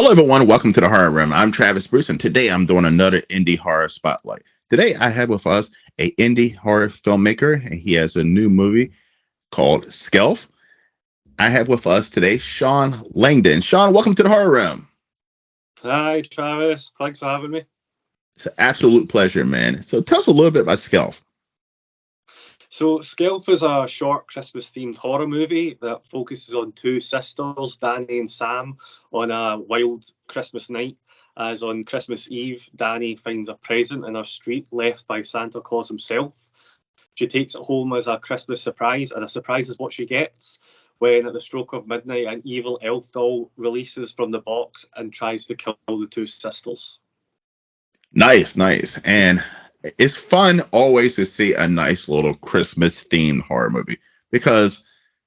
Hello, everyone. Welcome to the Horror Room. I'm Travis Bruce, and today I'm doing another indie horror spotlight. Today I have with us a indie horror filmmaker, and he has a new movie called Skelf. I have with us today Sean Langdon. Sean, welcome to the Horror Room. Hi, Travis. Thanks for having me. It's an absolute pleasure, man. So tell us a little bit about Skelf. So, Skelf is a short Christmas themed horror movie that focuses on two sisters, Danny and Sam, on a wild Christmas night. As on Christmas Eve, Danny finds a present in her street left by Santa Claus himself. She takes it home as a Christmas surprise, and a surprise is what she gets when, at the stroke of midnight, an evil elf doll releases from the box and tries to kill the two sisters. Nice, nice. And it's fun always to see a nice little Christmas themed horror movie because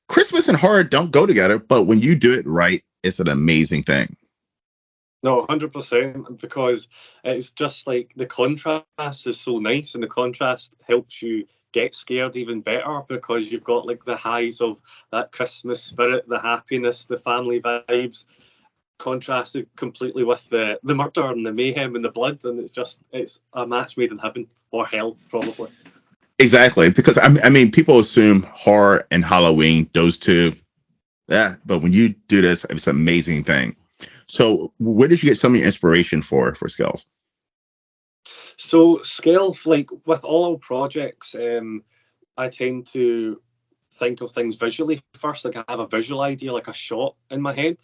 Christmas and horror don't go together, but when you do it right, it's an amazing thing. No, 100%, because it's just like the contrast is so nice, and the contrast helps you get scared even better because you've got like the highs of that Christmas spirit, the happiness, the family vibes, contrasted completely with the murder and the mayhem and the blood, and it's a match made in heaven or hell, probably. Exactly, because I mean, people assume horror and Halloween, those two, yeah. But when you do this, it's an amazing thing. So, where did you get some of your inspiration for Skelf? So, Skelf, like with all our projects, I tend to think of things visually first. Like I have a visual idea, like a shot in my head,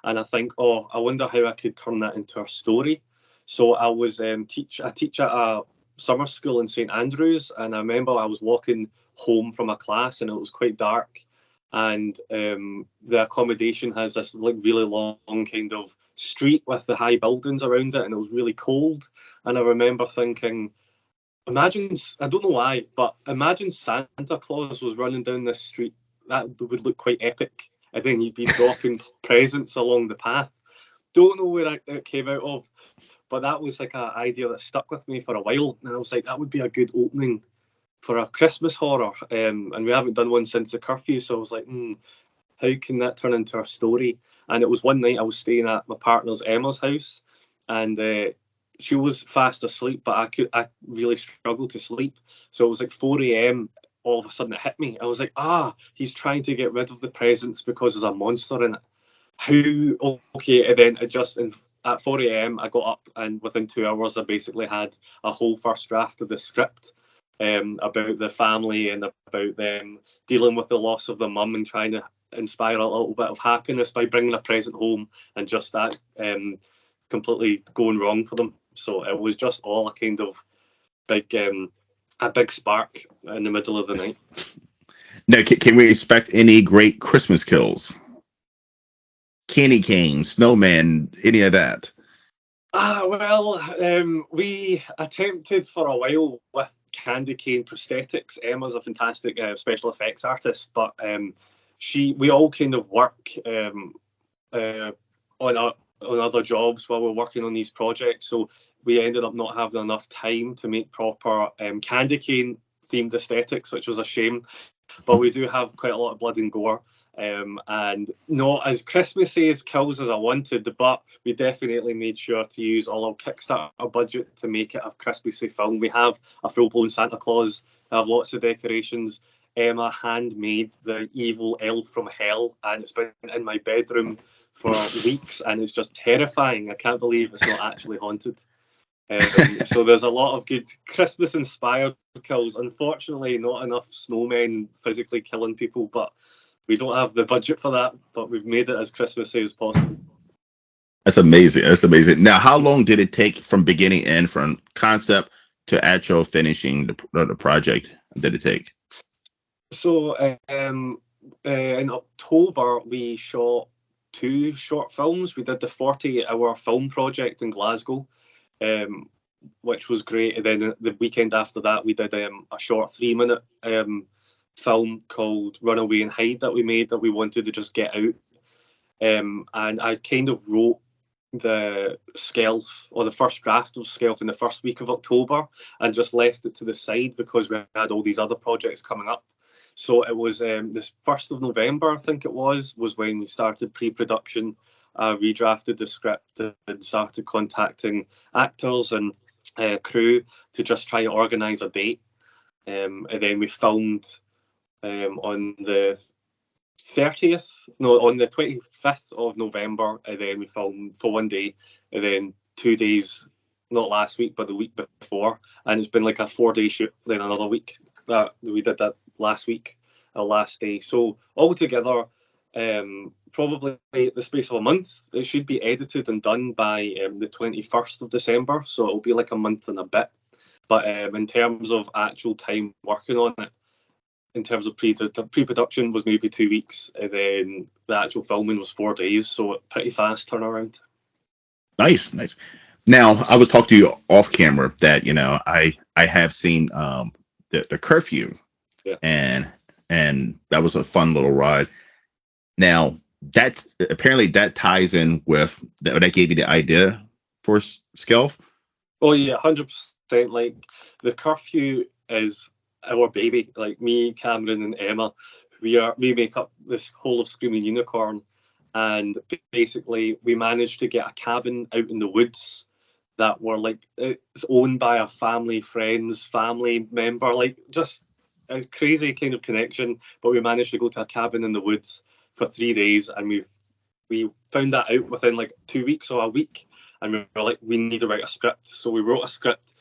and I think, oh, I wonder how I could turn that into a story. So I was I teach at a summer school in St Andrews, and I remember I was walking home from a class, and it was quite dark, and the accommodation has this like really long kind of street with the high buildings around it, and it was really cold. And I remember thinking, imagine, I don't know why, but imagine Santa Claus was running down this street. That would look quite epic. And then he'd be dropping presents along the path. Don't know where it came out of, but that was like an idea that stuck with me for a while. And I was like, that would be a good opening for a Christmas horror. And we haven't done one since the curfew. So I was like, how can that turn into a story? And it was one night I was staying at my partner's Emma's house, and she was fast asleep, but I really struggled to sleep. So it was like 4 a.m. All of a sudden it hit me. I was like, he's trying to get rid of the presents because there's a monster in it. How okay? And then at 4 a.m. I got up, and within 2 hours I basically had a whole first draft of the script, about the family and about them dealing with the loss of their mum and trying to inspire a little bit of happiness by bringing a present home, and just that completely going wrong for them. So it was just all a kind of big a big spark in the middle of the night. Now, can we expect any great Christmas kills? Candy cane, snowman, any of that? Well, we attempted for a while with candy cane prosthetics. Emma's a fantastic special effects artist, but we all kind of work on other jobs while we're working on these projects. So we ended up not having enough time to make proper candy cane themed aesthetics, which was a shame. But we do have quite a lot of blood and gore, and not as Christmassy as kills as I wanted, but we definitely made sure to use all our Kickstarter budget to make it a Christmassy film. We have a full-blown Santa Claus, we have lots of decorations. Emma handmade the evil elf from hell, and it's been in my bedroom for weeks, and it's just terrifying. I can't believe it's not actually haunted. So there's a lot of good Christmas-inspired kills. Unfortunately, not enough snowmen physically killing people, but we don't have the budget for that. But we've made it as Christmassy as possible. That's amazing. That's amazing. Now, how long did it take from beginning to end, from concept to actual finishing the project? Did it take? So in October, we shot two short films. We did the 48-hour film project in Glasgow, which was great. And then the weekend after that, we did a short 3-minute film called Runaway and Hide that we made that we wanted to just get out. And I kind of wrote the Skelf, or the first draft of Skelf, in the first week of October, and just left it to the side because we had all these other projects coming up. So it was this 1st of November, I think it was when we started pre-production I redrafted the script and started contacting actors and crew to just try and organise a date. And then we filmed on the 30th, no, on the 25th of November, and then we filmed for one day, and then 2 days, not last week, but the week before, and it's been like a 4-day shoot, then another week. That we did that last week, our last day. So altogether, probably the space of a month. It should be edited and done by the 21st of December, so it'll be like a month and a bit. But in terms of actual time working on it, in terms of pre-production was maybe 2 weeks, and then the actual filming was 4 days, so pretty fast turnaround. Nice, nice. Now, I was talking to you off camera that I have seen the curfew, Yeah. and that was a fun little ride. Now, that apparently that ties in with that gave you the idea for Skelf. Oh yeah, 100%. Like the curfew is our baby. Like me, Cameron, and Emma, we make up this whole of Screaming Unicorn, and basically we managed to get a cabin out in the woods that were like it's owned by a family member, like just a crazy kind of connection. But we managed to go to a cabin in the woods for 3 days, and we found that out within like 2 weeks or a week, and we were like, we need to write a script. So we wrote a script,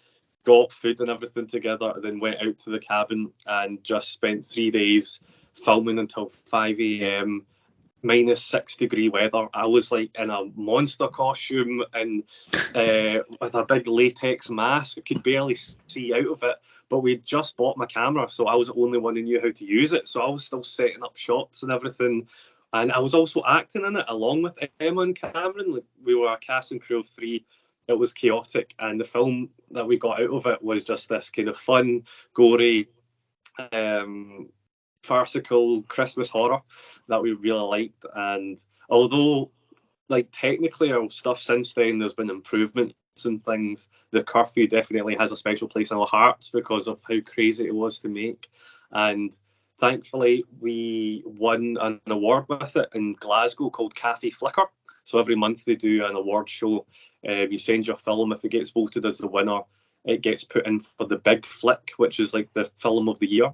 got food and everything together, and then went out to the cabin and just spent 3 days filming until 5 a.m. -6-degree weather. I was like in a monster costume and with a big latex mask. I could barely see out of it, but we just bought my camera, so I was the only one who knew how to use it. So I was still setting up shots and everything, and I was also acting in it along with Emma and Cameron. Like, we were a cast and crew of 3. It was chaotic, and the film that we got out of it was just this kind of fun, gory, farcical Christmas horror that we really liked. And although, like, technically our stuff since then, there's been improvements and things, the curfew definitely has a special place in our hearts because of how crazy it was to make. And thankfully, we won an award with it in Glasgow called Cafe Flicker. So every month they do an award show. You send your film. If it gets voted as the winner, it gets put in for the Big Flick, which is like the film of the year.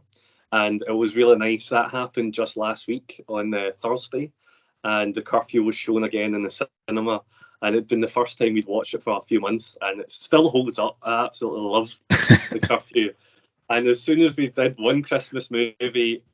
And it was really nice. That happened just last week on Thursday, and the curfew was shown again in the cinema. And it'd been the first time we'd watched it for a few months, and it still holds up. I absolutely love the curfew. And as soon as we did one Christmas movie,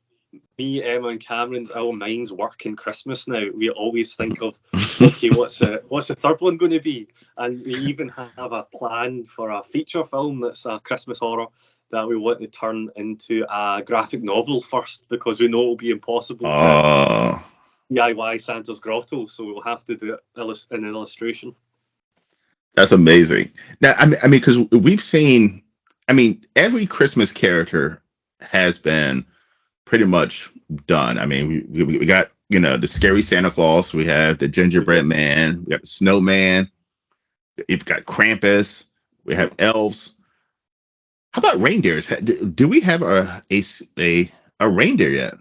me, Emma, and Cameron's, our minds work in Christmas now. We always think of, okay, what's the third one going to be? And we even have a plan for a feature film that's a Christmas horror that we want to turn into a graphic novel first, because we know it'll be impossible to DIY Santa's Grotto, so we'll have to do it in an illustration. That's amazing. Now, I mean, because we've seen, every Christmas character has been pretty much done. I mean, we got, the scary Santa Claus, we have the gingerbread man, we got the snowman, we've got Krampus, we have elves. How about reindeers? Do we have a reindeer yet?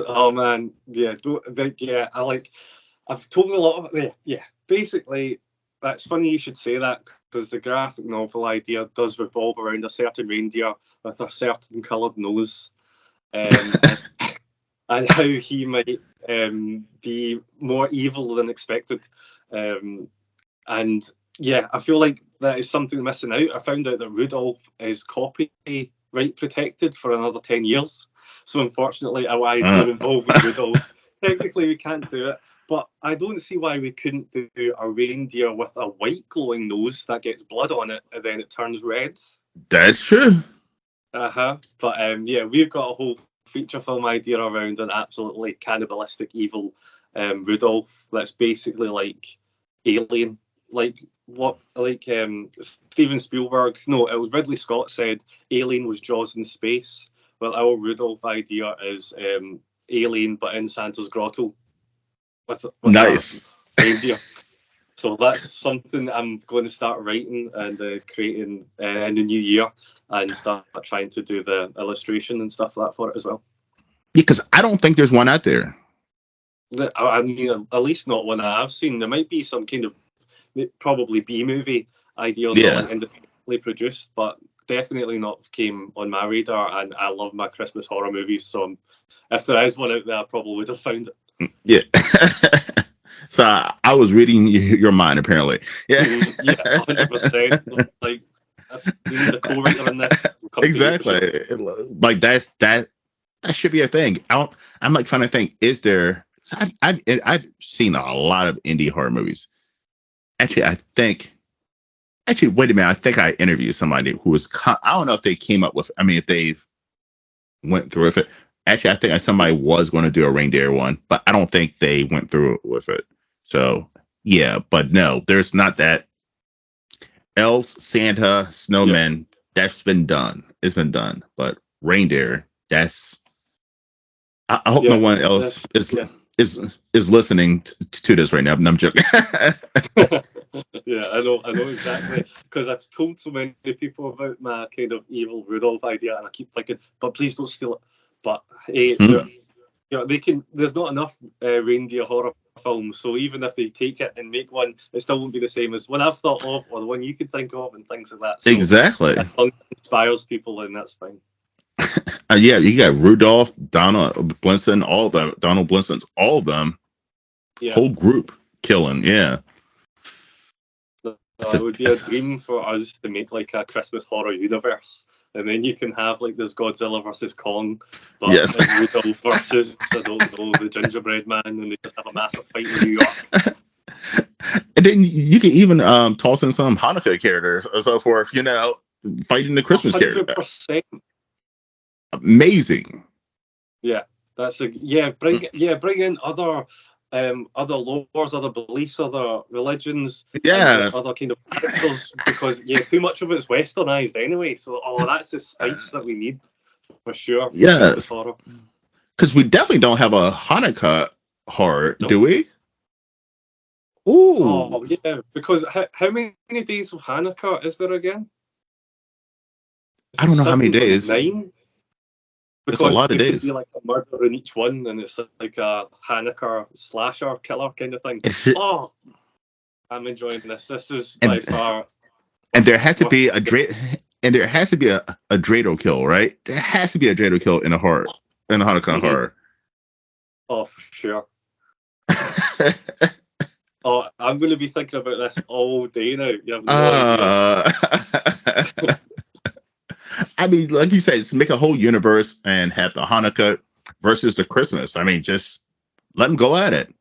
Oh man, yeah, I've told a lot of Basically, that's funny you should say that, because the graphic novel idea does revolve around a certain reindeer with a certain coloured nose, and how he might be more evil than expected, and yeah, I feel like that is something missing out. I found out that Rudolph is copyright protected for another 10 years. So unfortunately, our idea involved with Rudolph, technically we can't do it. But I don't see why we couldn't do a reindeer with a white glowing nose that gets blood on it and then it turns red. That's true. But yeah, we've got a whole feature film idea around an absolutely cannibalistic, evil Rudolph that's basically like Alien. Steven Spielberg, no, it was Ridley Scott said Alien was Jaws in space. Well, our Rudolph idea is Alien, but in Santa's Grotto with nice reindeer. So that's something I'm going to start writing and creating in the new year, and start trying to do the illustration and stuff like that for it as well. Yeah, because I don't think there's one out there. I mean, at least not one I've seen. There might be some kind of probably B movie ideas or Yeah. like independently produced, but definitely not came on my radar. And I love my Christmas horror movies, so if there is one out there, I probably would have found it. Yeah. So I was reading your mind, apparently. Yeah. Yeah, 100%. Like, if we need a co-writer in this, we'll come to you for Exactly. sure. Like that should be a thing. I'm like trying to think. Is there? So I've seen a lot of indie horror movies. Actually, I think. Actually, wait a minute. I think I interviewed somebody who was. I don't know if they came up with. I mean, if they went through with it. Actually, I think somebody was going to do a reindeer one, but I don't think they went through with it. So yeah, but no, there's not that. Elves, Santa, Yeah, snowmen. That's been done. It's been done. But reindeer. That's. I hope no yeah, one else this, is yeah. is listening to this right now. No, I'm joking. Yeah, I know exactly. Because I've told so many people about my kind of evil Rudolph idea, and I keep thinking, but please don't steal it. But hey, Hmm. you know, they can. There's not enough reindeer horror films, so even if they take it and make one, it still won't be the same as one I've thought of or the one you could think of and things like that. So Exactly. as long as it inspires people, then that's fine. Yeah, you got Rudolph, Donald Blinson, all of them, Donald Blinson's, all of them, Yeah. whole group killing. Yeah, No, it would be a dream for us to make like a Christmas horror universe, and then you can have like this Godzilla versus Kong, but yes. like Rudolph versus I don't know the gingerbread man, and they just have a massive fight in New York. And then you can even toss in some Hanukkah characters or so forth. Fighting the Christmas character. 100%. Amazing. Yeah, that's a bring in other lores, other beliefs, other religions, and just Yes. other kind of characters because too much of it's westernized anyway. So that's the spice that we need for sure for Christmas Yes. horror. Because we definitely don't have a Hanukkah horror, No. do we? Ooh. Oh yeah, because how many days of Hanukkah is there again? Is I it don't know how many 7 or days. 9? It's a Because lot of there could be days. like a murder in each one, and it's like a Hanukkah slasher killer kind of thing. And, Oh, I'm enjoying this. This is by far. and there has to What, be and there has to be a Dreidel kill, right? There has to be a Dreidel kill in a Hanukkah Mhm. horror. Oh, for sure. Oh, I'm going to be thinking about this all day now. You have no idea. I mean, like you said, just make a whole universe and have the Hanukkah versus the Christmas. I mean, just let them go at it.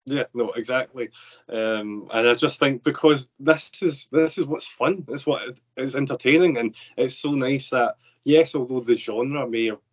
Yeah, no, exactly. And I just think because this is what's fun. It's what is entertaining, and it's so nice that yes, although the genre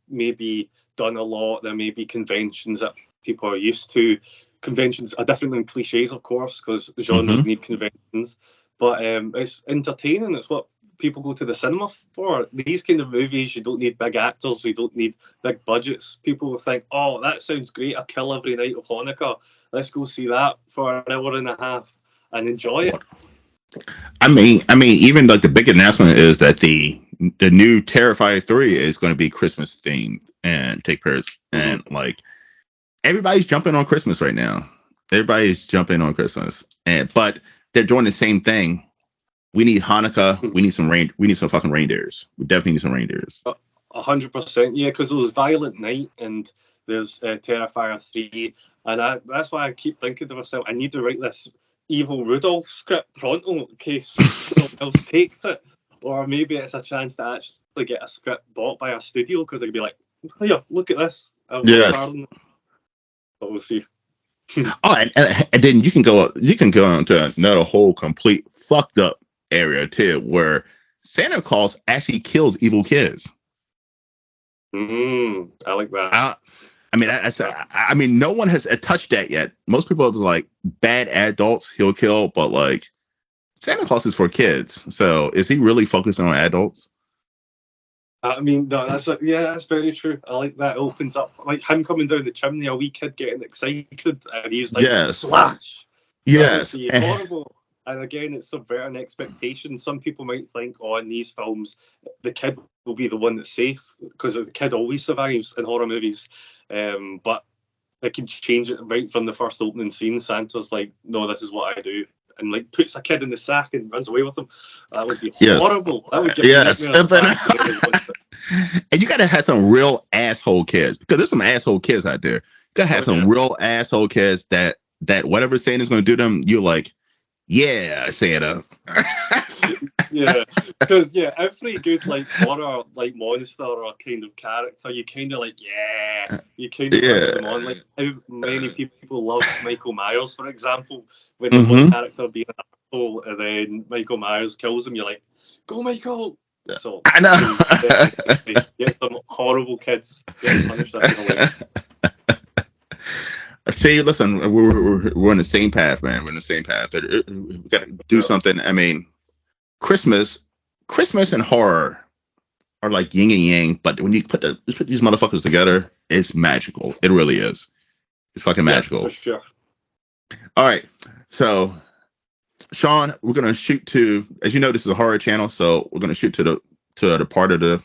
may be done a lot, there may be conventions that people are used to. Conventions are different than cliches, of course, because Hmm. genres need conventions. But it's entertaining. It's what people go to the cinema for. These kind of movies, you don't need big actors, you don't need big budgets. People will think, "Oh, that sounds great! A kill every night of Hanukkah. Let's go see that for an hour and a half and enjoy it." I mean, even like the big announcement is that the new Terrifier 3 is going to be Christmas themed and take place, Mm-hmm. and like everybody's jumping on Christmas right now. Everybody's jumping on Christmas, but they're doing the same thing. We need Hanukkah. We need some rain. We need some fucking reindeers. We definitely need some reindeers. 100%, yeah, because there was Violent Night and there's Terrifier 3, and that's why I keep thinking to myself, I need to write this evil Rudolph script pronto in case someone else takes it, or maybe it's a chance to actually get a script bought by a studio because I could be like, "Here, look at this, I've worked hard Yes. on it," but we'll see. Oh, and then you can go into another whole complete fucked up area too, where Santa Claus actually kills evil kids. I like that. I mean, I mean, no one has touched that yet. Most people are like bad adults he'll kill, but like Santa Claus is for kids. So is he really focusing on adults? I mean, no, that's very true. I like that. It opens up like him coming down the chimney, a wee kid getting excited, and he's like, Yes, slash. That would yes. be horrible. And again, it's subverting expectations. Some people might think, oh, in these films, the kid will be the one that's safe because the kid always survives in horror movies. But they can change it right from the first opening scene. Santa's like, no, this is what I do. And like puts a kid in the sack and runs away with him. That would be Yes. horrible. That would give me Yes. nightmares back when I was watching it. And you gotta have some real asshole kids, because there's some asshole kids out there. You gotta have some real asshole kids that whatever Santa's gonna do to them, you're like, yeah, Santa. Yeah, because every good like horror, like monster or kind of character, you kind of like, you kind of push them on. Like how many people love Michael Myers, for example, when there's one character being an asshole and then Michael Myers kills him, you're like, go Michael. So I know. Get some horrible kids get punished after the life. See, listen, we're on the same path, man. We're on the same path. We got to do something. I mean, Christmas and horror are like yin and yang, but when you put these motherfuckers together, it's magical. It really is. It's fucking magical. For sure. All right, so Sean, we're gonna shoot to, as you know, this is a horror channel, so we're gonna shoot to the part of the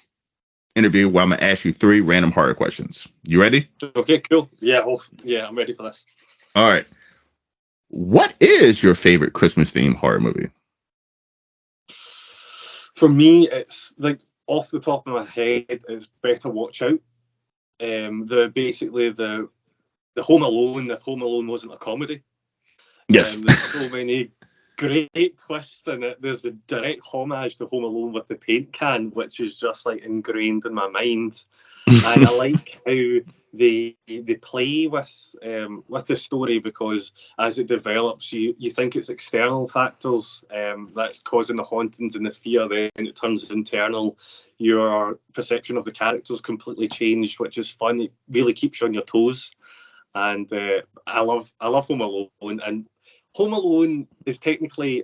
interview where I'm gonna ask you 3 random horror questions. You ready? Okay, cool. Yeah, I'm ready for this. All right. What is your favorite Christmas themed horror movie? For me, it's like off the top of my head, it's Better Watch Out. The Home Alone, if Home Alone wasn't a comedy. Yes. There's so many great twists in it. There's a direct homage to Home Alone with the paint can, which is just like ingrained in my mind. And I like how they play with the story, because as it develops, you think it's external factors that's causing the hauntings and the fear, then it turns internal. Your perception of the characters completely changed, which is fun. It really keeps you on your toes. And I love Home Alone. And Home Alone is technically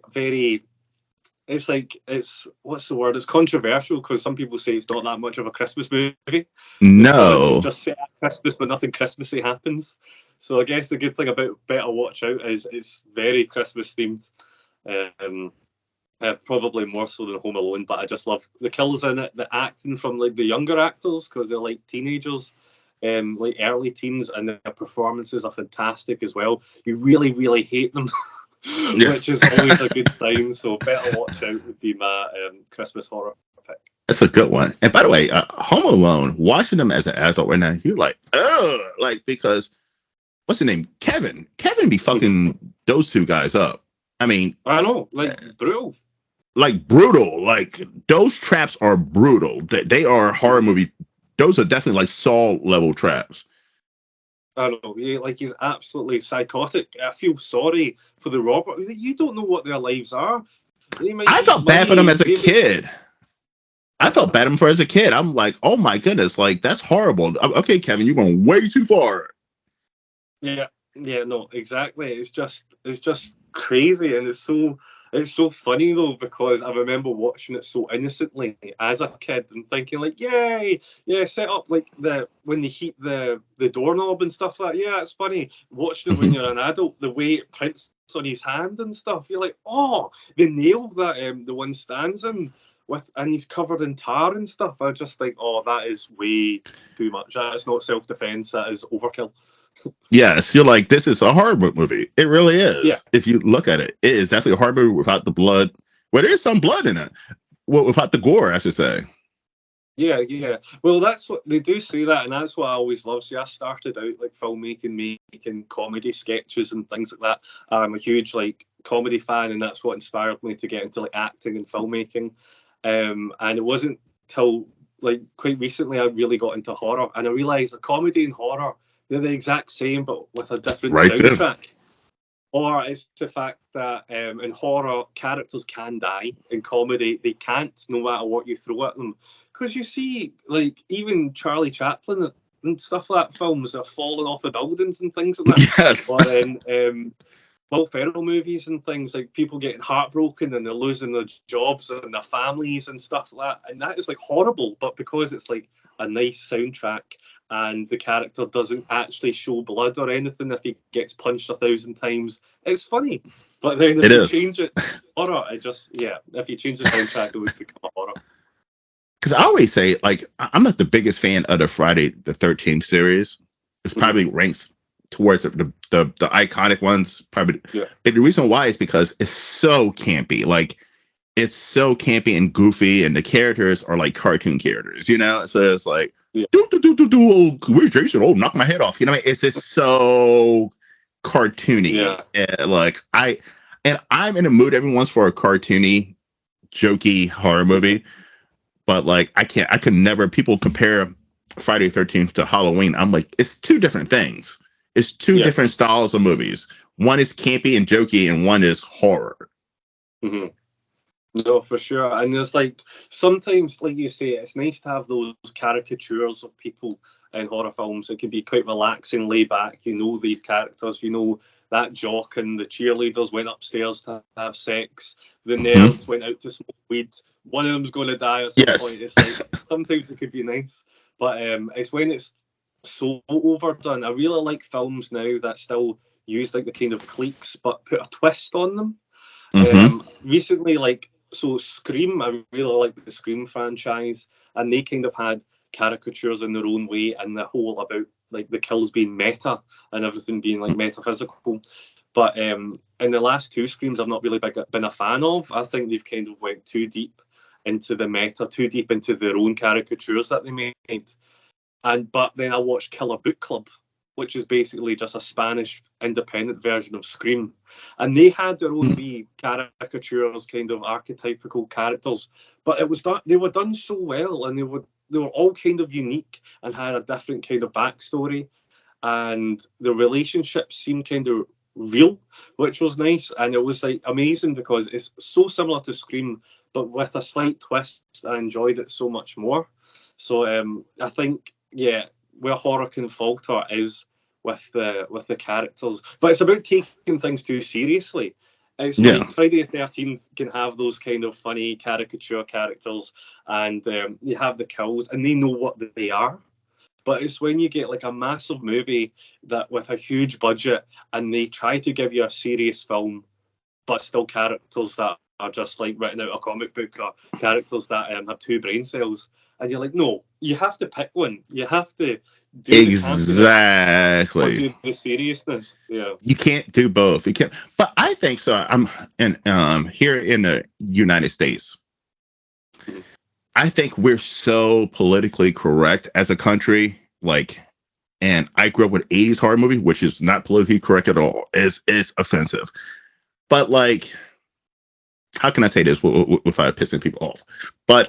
what's the word? It's controversial, because some people say it's not that much of a Christmas movie. No. It's just set at Christmas, but nothing Christmassy happens. So I guess the good thing about Better Watch Out is it's very Christmas themed. Probably more so than Home Alone, but I just love the kills in it, the acting from like the younger actors, because they're like teenagers. Like early teens, and their performances are fantastic as well. You really, really hate them, yes. Which is always a good sign. So Better Watch Out would be my Christmas horror pick. That's a good one. And by the way, Home Alone, watching them as an adult right now, you're like, oh, like, because what's the name? Kevin be fucking those 2 guys up. I mean, I know, like brutal. Like brutal. Like those traps are brutal. They are horror movie. Those are definitely like Saw level traps. I know, he's absolutely psychotic. I feel sorry for the robber. You don't know what their lives are. I felt bad for them as a kid. I felt bad for them as a kid. I'm like, oh my goodness, like that's horrible. Okay, Kevin, you're going way too far. Yeah, no, exactly. It's just crazy, and it's so funny though, because I remember watching it so innocently as a kid and thinking like, yay, yeah, set up like when they heat the doorknob and stuff like that. Yeah, it's funny. Watching it when you're an adult, the way it prints on his hand and stuff, you're like, oh, they nailed that. The one stands in and he's covered in tar and stuff. I just think, oh, that is way too much. That's not self-defense. That is overkill. Yes, you're like, this is a horror movie. It really is. Yeah. If you look at it, it is definitely a horror movie without the blood. Well, there's some blood in it. Well, without the gore, I should say. Yeah. Well, that's what they do say that, and that's what I always love. See, I started out like filmmaking, making comedy sketches and things like that. I'm a huge like comedy fan, and that's what inspired me to get into like acting and filmmaking. And it wasn't till like quite recently I really got into horror, and I realised that comedy and horror, they're the exact same, but with a different soundtrack. There. Or it's the fact that in horror, characters can die. In comedy, they can't, no matter what you throw at them. Because you see, like, even Charlie Chaplin and stuff like that, films are falling off the buildings and things like that. Yes. Or in Will Ferrell movies and things, like people getting heartbroken and they're losing their jobs and their families and stuff like that. And that is, like, horrible. But because it's, like, a nice soundtrack, and the character doesn't actually show blood or anything if he gets punched 1,000 times, it's funny. But then if you change it horror, if you change the soundtrack, it would become a horror. Because I always say, like, I'm not the biggest fan of the Friday the 13th series. It's probably ranks towards the iconic ones. Probably, Yeah. but the reason why is because it's so campy. Like it's so campy and goofy, and the characters are like cartoon characters. So it's like Yeah. do. Where's Jason? Oh, knock my head off. It's just so cartoony. Yeah. And I'm in the mood every once for a cartoony, jokey horror movie. But like I could never. People compare Friday the 13th to Halloween. I'm like, it's two different things. It's two different styles of movies. One is campy and jokey, and one is horror. Mm-hmm. No, for sure. And there's like sometimes, like you say, it's nice to have those caricatures of people in horror films. It can be quite relaxing, lay back. You know these characters. You know that jock and the cheerleaders went upstairs to have sex. The nerds went out to smoke weed. One of them's going to die at some point. It's like sometimes it could be nice, but it's when it's so overdone. I really like films now that still use like the kind of cliques but put a twist on them. Recently, so Scream, I really like the Scream franchise, and they kind of had caricatures in their own way, and the whole about like the kills being meta and everything being like metaphysical. But in the last two Screams, I've not really been a fan of. I think they've kind of went too deep into the meta, too deep into their own caricatures that they made. But then I watched Killer Book Club, which is basically just a Spanish independent version of Scream. And they had their own wee caricatures, kind of archetypical characters. But they were done so well, and they were all kind of unique and had a different kind of backstory. And the relationships seemed kind of real, which was nice. And it was like amazing because it's so similar to Scream, but with a slight twist. I enjoyed it so much more. So I think, where horror can falter is with the characters, but it's about taking things too seriously. It's like Friday the 13th can have those kind of funny caricature characters, and you have the kills, and they know what they are. But it's when you get like a massive movie that with a huge budget, and they try to give you a serious film, but still characters that are just like written out a comic book, or characters that have two brain cells. And you're like, no, you have to pick one. You have to do exactly the the seriousness. Yeah, you can't do both. You can't. But I think so. I'm here in the United States. I think we're so politically correct as a country. And I grew up with 80s horror movie, which is not politically correct at all. It's offensive. But how can I say this without pissing people off? But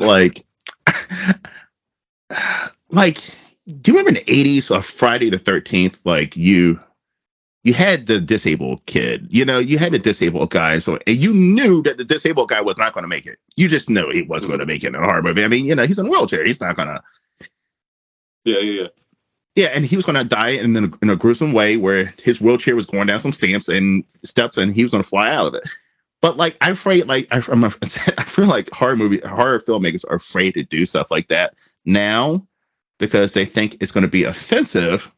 do you remember in the 80s or Friday the 13th? You had the disabled kid, you had the disabled guy. And you knew that the disabled guy was not going to make it. You just knew he wasn't going to make it in a horror movie. I mean, he's in a wheelchair. He's not going to. Yeah. Yeah, and he was going to die in a gruesome way where his wheelchair was going down some steps and he was going to fly out of it. But I feel like horror filmmakers are afraid to do stuff like that now because they think it's going to be offensive.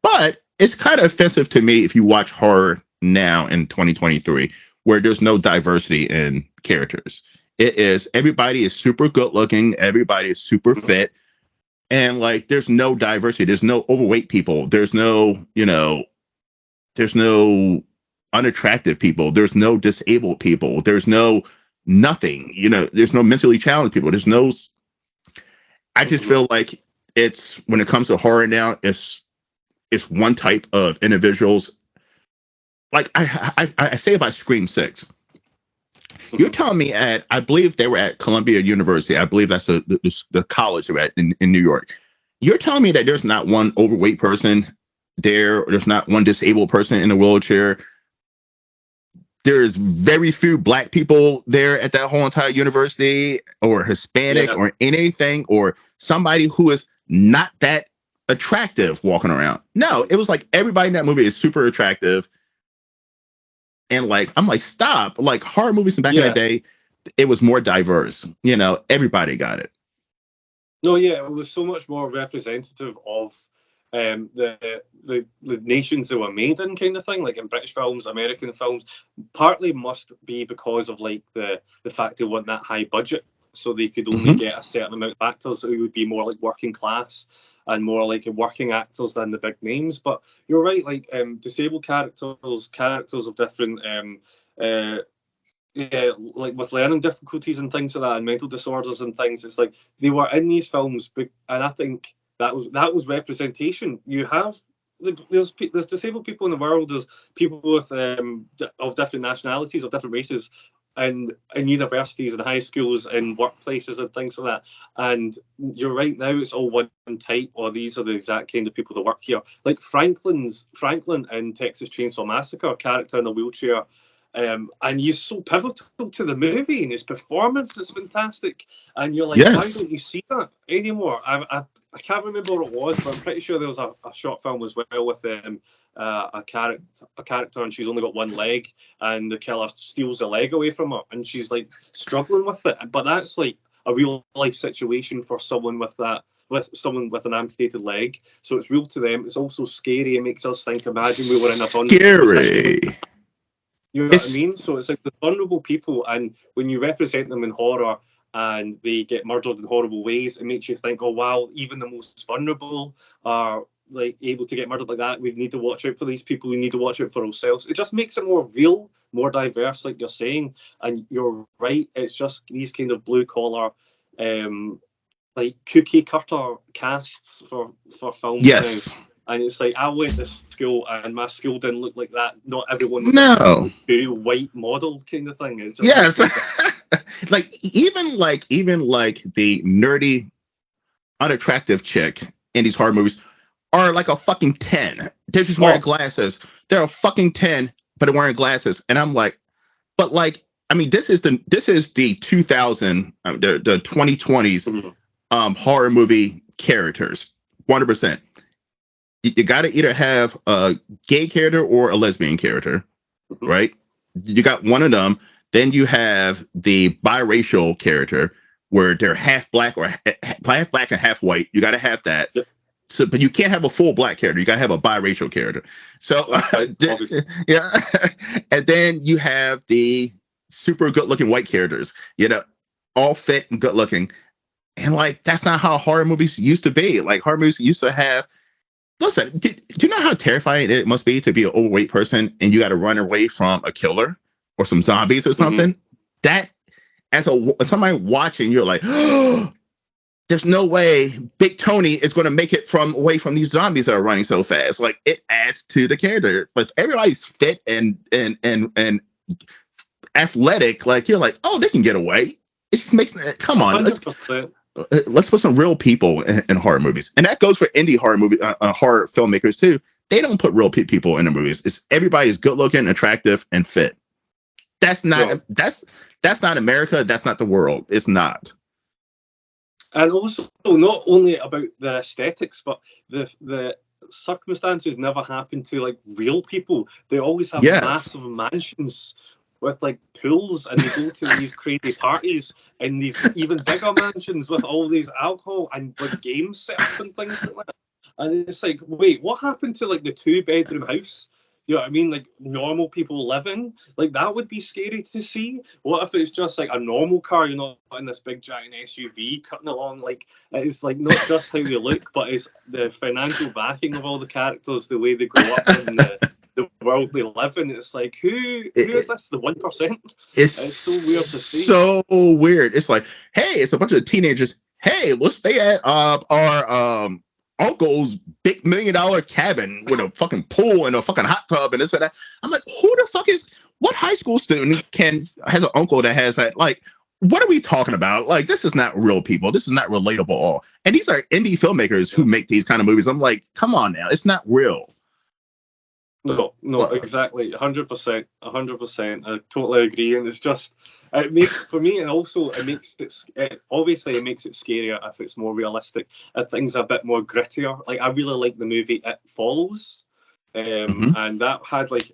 But it's kind of offensive to me if you watch horror now in 2023, where there's no diversity in characters. Everybody is super good looking, everybody is super fit, and there's no diversity. There's no overweight people. There's no unattractive people. There's no disabled people. There's no nothing. There's no mentally challenged people. I just feel like when it comes to horror now, it's one type of individuals. I say about Scream 6. You're telling me I believe they were at Columbia University. I believe that's the college they're at in New York. You're telling me that there's not one overweight person there, or there's not one disabled person in a wheelchair. There's very few black people there at that whole entire university, or Hispanic, or anything, or somebody who is not that attractive walking around. No, it was everybody in that movie is super attractive. And I'm stop. Horror movies back in the day, it was more diverse. Everybody got it. No, yeah, it was so much more representative of the nations that were made in, kind of thing, in British films, American films. Partly must be because of the fact they want that high budget. so they could only get a certain amount of actors who would be more like working class and more like working actors than the big names. But you're right, like disabled characters of different yeah, like with learning difficulties and things like that, and mental disorders and things. It's like they were in these films, and I think that was representation. You have there's disabled people in the world. There's people with of different nationalities, of different races, and in universities and high schools and workplaces and things like that. And you're right, now it's all one type, or these are the exact kind of people that work here. Like Franklin in Texas Chainsaw Massacre, a character in a wheelchair. And he's so pivotal to the movie, and his performance is fantastic. And you're like, why don't you see that anymore? I can't remember what it was, but I'm pretty sure there was a short film as well with a character, and she's only got one leg, and the killer steals the leg away from her, and she's like struggling with it. But that's like a real life situation for someone with that. With someone with an amputated leg, so it's real to them. It's also scary. It makes us think. Imagine we were in a scary. You know what I mean? So it's like the vulnerable people, and when you represent them in horror and they get murdered in horrible ways, it makes you think, oh wow, even the most vulnerable are like able to get murdered like that. We need to watch out for these people. We need to watch out for ourselves. It just makes it more real, more diverse, like you're saying. And you're right. It's just these kind of blue collar, like cookie cutter casts for films. Yes. Now. And it's like, I went to school and my school didn't look like that. Not everyone was no a white model kind of thing. It's just yes. like even like the nerdy, unattractive chick in these horror movies are like a fucking 10. They're just wearing glasses. They're a fucking 10, but they're wearing glasses. And I'm like, but like, I mean, this is the 2000, the 2020s horror movie characters, 100%. You got to either have a gay character or a lesbian character, right? You got one of them. Then you have the biracial character where they're half black or half black and half white. You got to have that. Yep. So, but you can't have a full black character. You got to have a biracial character. So, yeah. And then you have the super good looking white characters, all fit and good looking. And like, that's not how horror movies used to be. Like horror movies used to have, listen, do you know how terrifying it must be to be an overweight person and you got to run away from a killer or some zombies or something? That, as somebody watching, you're like, oh, there's no way Big Tony is going to make it away from these zombies that are running so fast. Like, it adds to the character. But everybody's fit and athletic. Like, you're like, oh, they can get away. It just makes it. Come on, let's put some real people in horror movies, and that goes for indie horror horror filmmakers too. They don't put real people in the movies. It's everybody is good looking, attractive, and fit. That's not that's not America. That's not the world. It's not. And also, not only about the aesthetics, but the circumstances never happen to like real people. They always have massive mansions with like pools, and they go to these crazy parties in these even bigger mansions with all these alcohol and like games set up and things like that. And it's like, wait, what happened to like the 2-bedroom house? You know what I mean? Like normal people live in. Like that would be scary to see. What if it's just like a normal car? You're not in this big giant SUV cutting along. Like it's like not just how they look, but it's the financial backing of all the characters, the way they grow up in the world they live in. It's like, who is this? The 1%? It's so weird to see. So weird. It's like, hey, it's a bunch of teenagers. Hey, let's stay at our uncle's big $1 million cabin with a fucking pool and a fucking hot tub and this and that. I'm like, who the fuck what high school student has an uncle that has that? Like, what are we talking about? Like, this is not real people. This is not relatable at all. And these are indie filmmakers who make these kind of movies. I'm like, come on now. It's not real. No, exactly. 100%. I totally agree. And it's just, for me, and also it makes it scarier if it's more realistic, if things are a bit more grittier. Like, I really like the movie It Follows, and that had like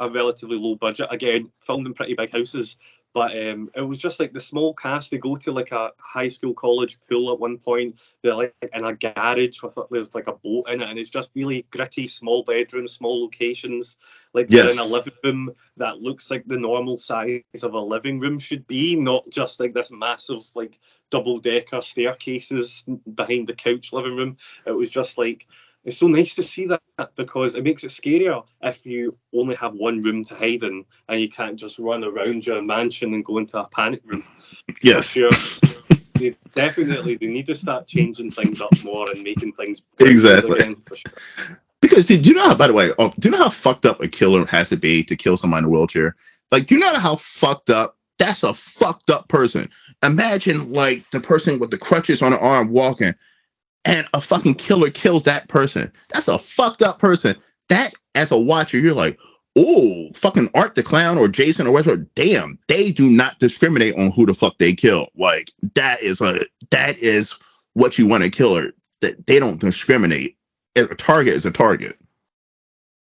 a relatively low budget, again filmed in pretty big houses, But it was just like the small cast. They go to like a high school, college pool at one point. They're like in a garage with there's like a boat in it, and it's just really gritty, small bedrooms, small locations. Like they're in a Yes. living room that looks like the normal size of a living room should be, not just like this massive like double-decker staircases behind the couch living room. It was just like, it's so nice to see that, because it makes it scarier if you only have one room to hide in and you can't just run around your mansion and go into a panic room. For Yes. sure. They need to start changing things up more and making things Exactly. again, for sure. Because do you know how, by the way, do you know how fucked up a killer has to be to kill someone in a wheelchair? Like, do you know how fucked up? That's a fucked up person. Imagine like the person with the crutches on the arm walking, and a fucking killer kills that person. That's a fucked up person. That, as a watcher, you're like, oh, fucking Art the Clown or Jason or whatever. Damn, they do not discriminate on who the fuck they kill. Like, that is what you want to kill her. That they don't discriminate. A target is a target.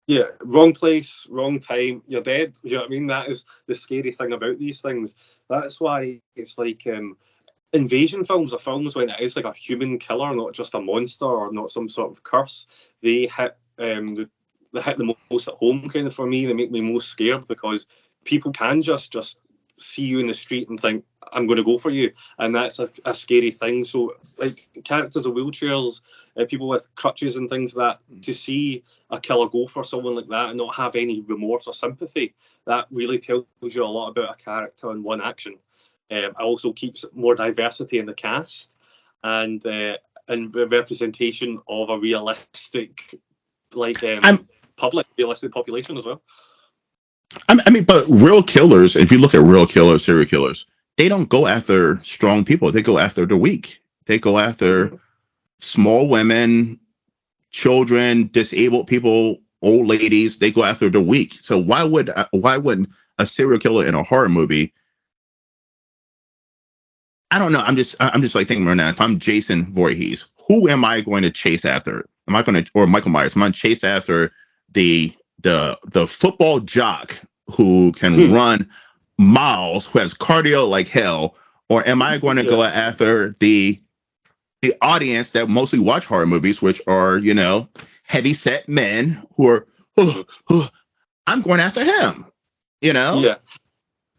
Yeah, wrong place, wrong time, you're dead. You know what I mean? That is the scary thing about these things. That's why it's like invasion films are films when it is like a human killer, not just a monster or not some sort of curse. They hit they hit the most at home kind of for me. They make me most scared because people can just see you in the street and think, I'm going to go for you, and that's a scary thing. So like characters of wheelchairs, people with crutches and things like that, to see a killer go for someone like that and not have any remorse or sympathy, that really tells you a lot about a character in one action. It also keeps more diversity in the cast and representation of a realistic, like realistic population as well. I mean, but real killers, if you look at real killers, serial killers, they don't go after strong people. They go after the weak. They go after small women, children, disabled people, old ladies. They go after the weak. So why wouldn't a serial killer in a horror movie? I don't know. I'm just like thinking right now. If I'm Jason Voorhees, who am I going to chase after? Am I going to, or Michael Myers? Am I going to chase after the football jock who can run miles, who has cardio like hell, or am I going to go after the audience that mostly watch horror movies, which are, you know, heavy set men who are, I'm going after him, you know? Yeah.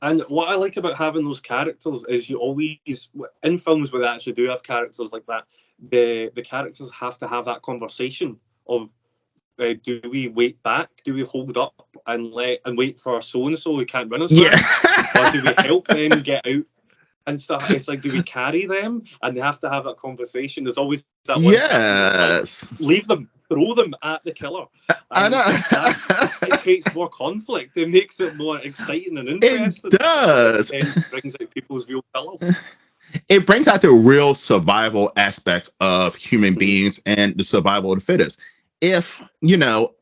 And what I like about having those characters is you always, in films where they actually do have characters like that, the characters have to have that conversation of, do we wait back? Do we hold up and wait for so and so who can't run as fast? Or do we help them get out and stuff? It's like, do we carry them? And they have to have that conversation. There's always that one person that's like, leave them, throw them at the killer. And I know. It creates more conflict. It makes it more exciting and interesting. It does. It brings out people's real colors. It brings out the real survival aspect of human beings and the survival of the fittest. If, you know,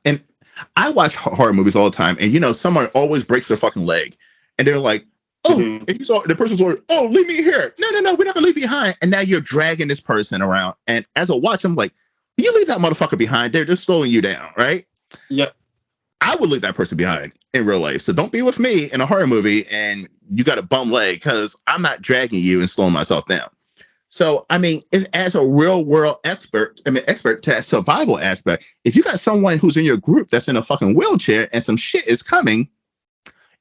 and I watch horror movies all the time, and, you know, someone always breaks their fucking leg, and they're like, oh, and the person's like, oh, leave me here. No, we're not going to leave you behind. And now you're dragging this person around. And as a watch, I'm like, you leave that motherfucker behind. They're just slowing you down, right? Yeah. I would leave that person behind in real life. So don't be with me in a horror movie and you got a bum leg, because I'm not dragging you and slowing myself down. So, I mean, as a real world expert to that survival aspect, if you got someone who's in your group that's in a fucking wheelchair and some shit is coming,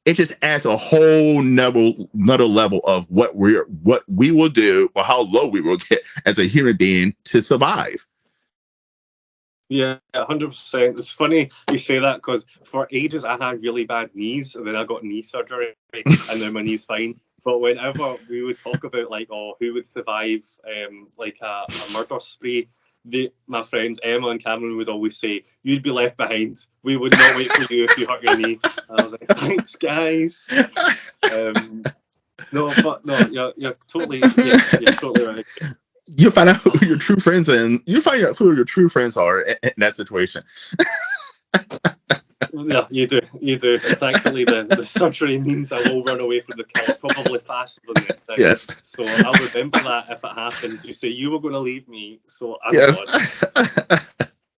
it just adds a whole another level of what we will do, or how low we will get as a human being to survive. Yeah, 100%. It's funny you say that, because for ages I had really bad knees, and then I got knee surgery, and now my knee's fine. But whenever we would talk about like, oh, who would survive like a murder spree, my friends Emma and Cameron would always say, you'd be left behind. We would not wait for you if you hurt your knee. And I was like, thanks, guys. No, you're totally right. You find out who your true friends and you find out who your true friends are in that situation. Yeah, you do. Thankfully, the surgery means I will run away from the killer probably faster than that time. Yes. So I'll remember that if it happens. You say you were going to leave me, so I'm gone.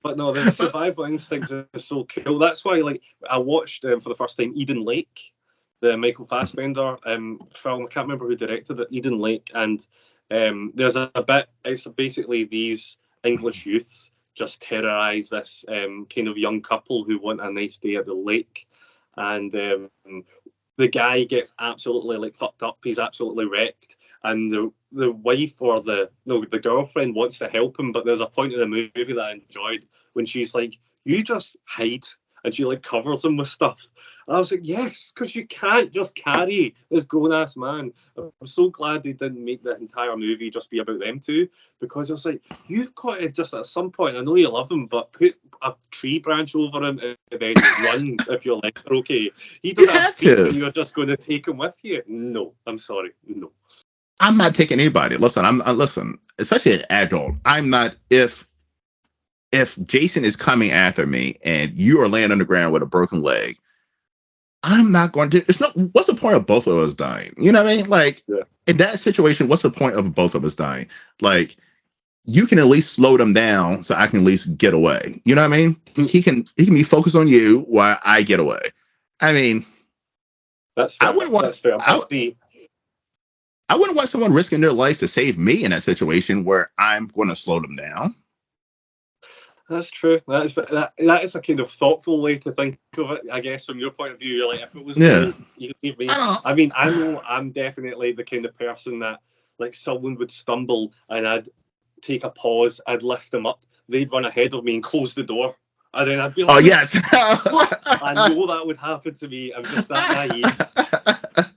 But no, the survival instincts is so cool. That's why, like, I watched for the first time Eden Lake, the Michael Fassbender film. I can't remember who directed it. Eden Lake, and there's a bit. It's basically these English youths just terrorise this kind of young couple who want a nice day at the lake, and the guy gets absolutely like fucked up. He's absolutely wrecked, and the wife or the girlfriend wants to help him, but there's a point in the movie that I enjoyed when she's like, "You just hide," and she like covers him with stuff. And I was like, yes, because you can't just carry this grown-ass man. I'm so glad they didn't make that entire movie just be about them two, because I was like, you've got to just at some point, I know you love him, but put a tree branch over him and then run if your legs are okay. He doesn't have feet, and you're just going to take him with you. No, I'm sorry, no. I'm not taking anybody. Listen, listen, especially an adult. I'm not, if Jason is coming after me and you are laying on the ground with a broken leg, I'm not going to. It's not. What's the point of both of us dying? You know what I mean? Like, in that situation, what's the point of both of us dying? Like, you can at least slow them down so I can at least get away. You know what I mean? He can be focused on you while I get away. I mean, that's fair. That's fair. I wouldn't want someone risking their life to save me in that situation where I'm going to slow them down. That's true. That is a kind of thoughtful way to think of it, I guess, from your point of view. You're like, if it was me, you leave me. I mean, I know I'm definitely the kind of person that, like, someone would stumble and I'd take a pause, I'd lift them up, they'd run ahead of me and close the door. And then I'd be like, oh, yes. I know that would happen to me. I'm just that naive.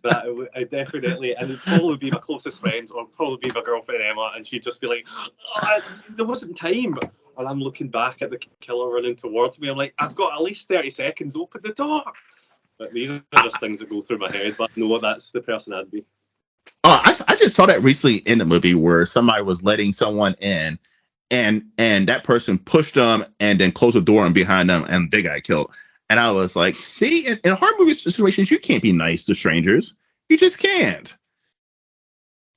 That I definitely, and it'd probably be my closest friends or probably be my girlfriend Emma, and she'd just be like, there wasn't time. And I'm looking back at the killer running towards me. I'm like, I've got at least 30 seconds, open the door. But these are just things that go through my head. But no, that's the person I'd be. Oh, I just saw that recently in the movie where somebody was letting someone in, and that person pushed them and then closed the door and behind them, and they got killed. And I was like, see, in horror movie situations, you can't be nice to strangers. You just can't.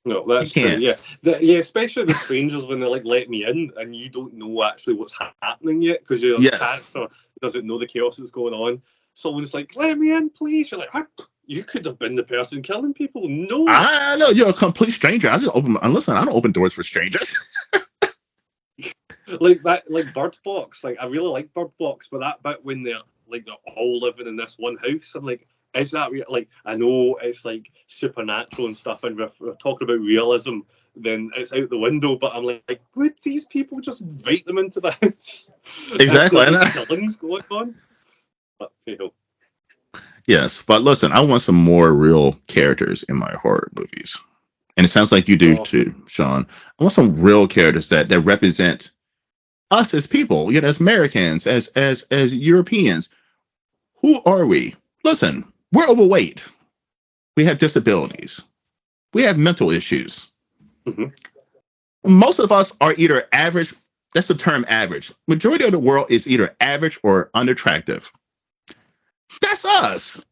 No, that's true. Yeah, especially the strangers when they're like, let me in, and you don't know actually what's happening yet because your character doesn't know the chaos that's going on. Someone's like, let me in, please. You're like, you could have been the person killing people. No, I know you're a complete stranger. I just open. Listen, I don't open doors for strangers. like Bird Box. Like, I really like Bird Box, but that bit when they're all living in this one house, I'm like, is that real? Like, I know it's like supernatural and stuff, and if we're talking about realism, then it's out the window. But I'm like, would these people just invite them into the house? Exactly. Killings going on. But yes, but listen, I want some more real characters in my horror movies, and it sounds like you do too, Sean. I want some real characters that represent us as people, as Americans, as Europeans. Who are we? Listen, we're overweight. We have disabilities. We have mental issues. Mm-hmm. Most of us are either average. That's the term average. Majority of the world is either average or unattractive. That's us.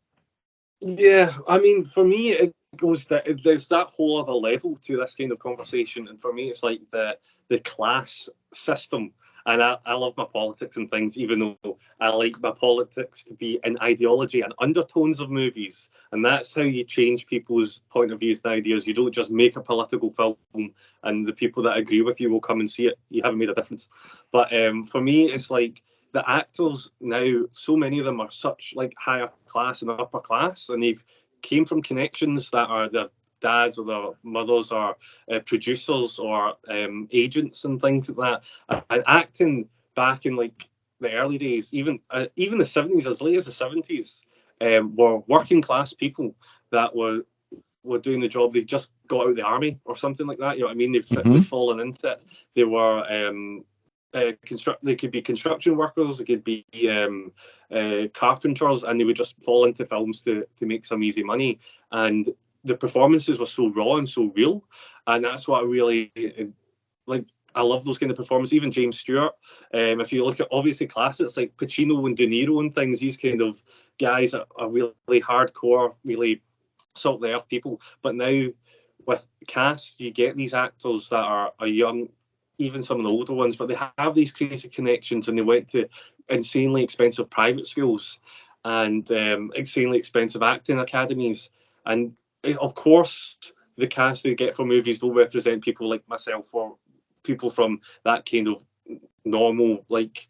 Yeah, I mean, for me, it goes that there's that whole other level to this kind of conversation, and for me, it's like the class system. And I love my politics and things, even though I like my politics to be in ideology and undertones of movies. And that's how you change people's point of views and ideas. You don't just make a political film and the people that agree with you will come and see it. You haven't made a difference. But for me, it's like the actors now, so many of them are such like higher class and upper class, and they've came from connections that are the dads or the mothers or producers or agents and things like that. And acting back in like the early days, even the 70s, as late as the 70s, were working class people that were doing the job. They just got out of the army or something like that. You know what I mean? They've fallen into it. They were they could be construction workers, they could be carpenters, and they would just fall into films to make some easy money. And the performances were so raw and so real, and that's what I really like. I love those kind of performances. Even James Stewart. If you look at obviously classics like Pacino and De Niro and things, these kind of guys are really hardcore, really salt of the earth people. But now with cast, you get these actors that are young, even some of the older ones, but they have these crazy connections, and they went to insanely expensive private schools. and insanely expensive acting academies. And of course, the cast they get for movies don't represent people like myself or people from that kind of normal, like,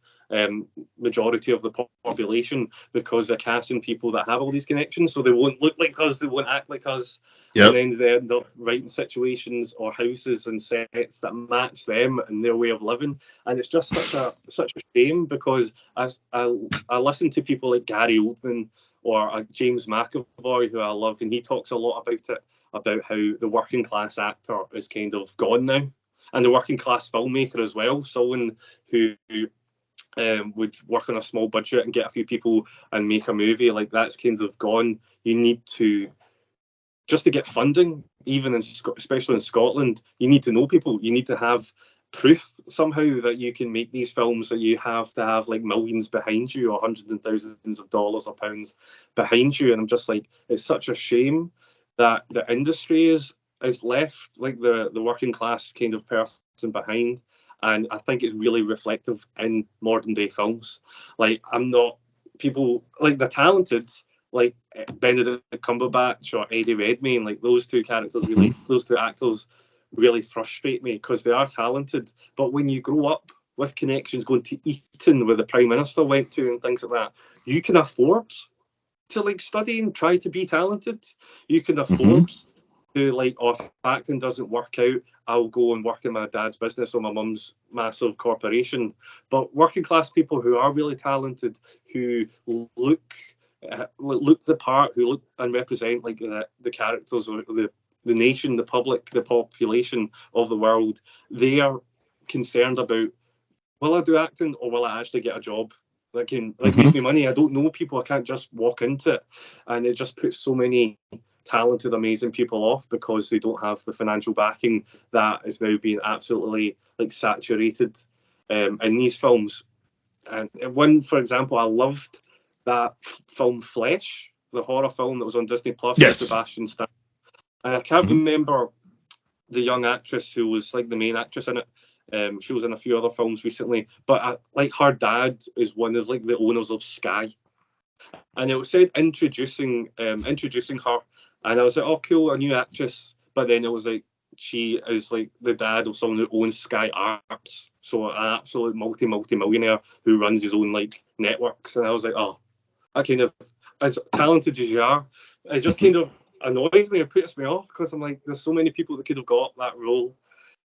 majority of the population, because they're casting people that have all these connections, so they won't look like us, they won't act like us, and Yep. then they end up writing situations or houses and sets that match them and their way of living. And it's just such a shame, because I listen to people like Gary Oldman or James McAvoy, who I love, and he talks a lot about it, about how the working class actor is kind of gone now, and the working class filmmaker as well, someone who would work on a small budget and get a few people and make a movie, like, that's kind of gone. You need to, just to get funding, even especially in Scotland, you need to know people. You need to have proof somehow that you can make these films, that you have to have like millions behind you, or hundreds and thousands of dollars or pounds behind you. And I'm just like, it's such a shame that the industry is left like the working class kind of person behind. And I think it's really reflective in modern day films. Like, I'm not, people like the talented, like Benedict Cumberbatch or Eddie Redmayne, like those two characters really, those two actors really frustrate me, because they are talented. But when you grow up with connections, going to Eton where the Prime Minister went to and things like that, you can afford to like study and try to be talented. You can afford to, like, oh, if acting doesn't work out, I'll go and work in my dad's business or my mum's massive corporation. But working class people who are really talented, who look the part, who look and represent like the characters or the nation, the public, the population of the world, they are concerned about, will I do acting or will I actually get a job that can like make me money? I don't know people. I can't just walk into it. And it just puts so many talented, amazing people off, because they don't have the financial backing that is now being absolutely like saturated in these films. And one, for example, I loved that film Flesh, the horror film that was on Disney Plus with Sebastian Stan. And I can't remember the young actress who was like the main actress in it. She was in a few other films recently, but like her dad is one of like the owners of Sky, and it was said introducing her, and I was like, oh cool, a new actress. But then it was like, she is like the dad of someone who owns Sky Arts, so an absolute multi-millionaire who runs his own like networks. And I was like, oh, I kind of, as talented as you are, it just kind of annoys me and puts me off, because I'm like, there's so many people that could have got that role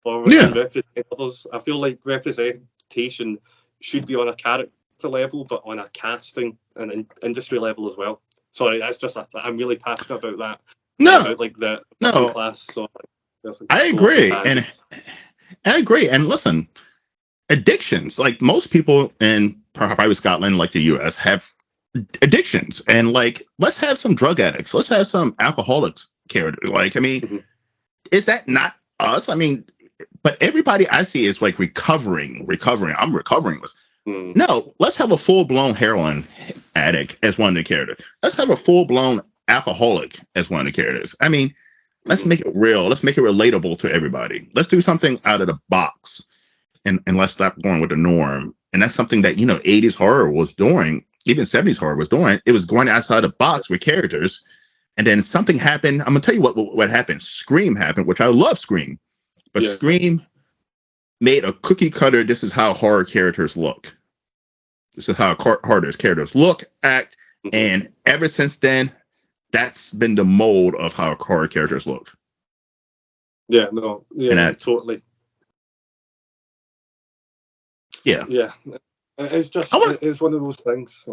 or represent others. I feel like representation should be on a character level, but on a casting and industry level as well. Sorry, that's just I'm really passionate about that. About like the working class. So I agree, and I agree. And listen, addictions, like most people in probably Scotland, like the US, have addictions, and like, let's have some drug addicts, let's have some alcoholics characters. Like, I mean, is that not us? I mean, but everybody I see is like recovering. I'm recovering. No, let's have a full-blown heroin addict as one of the characters. Let's have a full-blown alcoholic as one of the characters. I mean, let's make it real. Let's make it relatable to everybody. Let's do something out of the box, and let's stop going with the norm. And that's something that, 80s horror was doing, even 70s horror was doing. It was going outside the box with characters. And then something happened. I'm going to tell you what happened. Scream happened, which I love Scream. But Scream made a cookie cutter. This is how horror characters look. This is how horror characters look, act. And ever since then, that's been the mold of how horror characters look. Yeah, no, yeah, totally. Yeah. Yeah. It's just, it's one of those things.